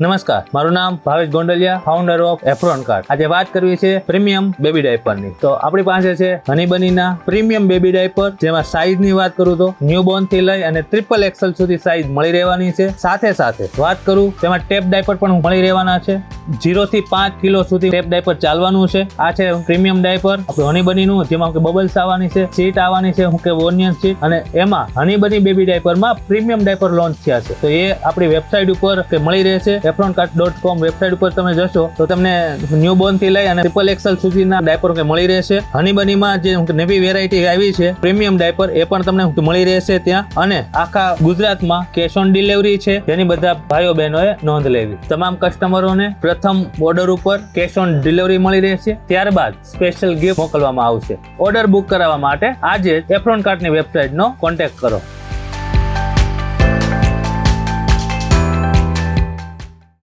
નમસ્કાર, મારું નામ Bhavesh Gondaliya, founder of Afron card. આજે વાત કરવી છે પ્રીમિયમ બેબી ડાયપરની. તો આપણી પાસે છે હનીબનીના પ્રીમિયમ બેબી ડાયપર, જેમાં સાઈઝની વાત કરું તો ન્યૂબોર્ન થી લઈ અને ટ્રિપલ એક્સેલ સુધી સાઈઝ મળી રહેવાની છે. સાથે સાથે વાત કરું તેમાં ટેપ ડાયપર પણ મળી રહેવાના છે. 0 થી 5 કિલો સુધી ટેપ ડાયપર ચાલવાનું છે. આ છે પ્રીમિયમ ડાયપર આપણું હનીબનીનું, જેમાં કે બબલ્સ આવવાની છે, સીટ આવવાની છે, હું કે ઓનિયન સીટ, અને એમાં હનીબની બેબી ડાયપરમાં પ્રીમિયમ ડાયપર લોન્ચ થયા છે. તો એ આપણી વેબસાઇટ ઉપર કે મળી રહેશે. efroncart.com વેબસાઇટ ઉપર તમે જશો તો તમને ન્યૂબોર્ન થી લઈ અને ટ્રિપલ એક્સેલ સુધીના ડાયપર કે મળી રહેશે. હનીબનીમાં જે નવી વેરાયટી આવી છે પ્રીમિયમ ડાયપર, એ પણ તમને મળી રહેશે ત્યાં. અને આખા ગુજરાતમાં કેશ ઓન ડિલિવરી છે, જેની બધા ભાઈઓ બહેનોએ નોંધ લેવી. તમામ કસ્ટમરોને પ્રથમ ઓર્ડર ઉપર કેશ ઓન ડિલિવરી મળી રહેશે. ત્યારબાદ સ્પેશિયલ ગિફ્ટ મોકલવામાં આવશે. ઓર્ડર બુક કરાવવા માટે આજે એફ્રોન કાર્ટની વેબસાઇટનો કોન્ટેક્ટ કરો.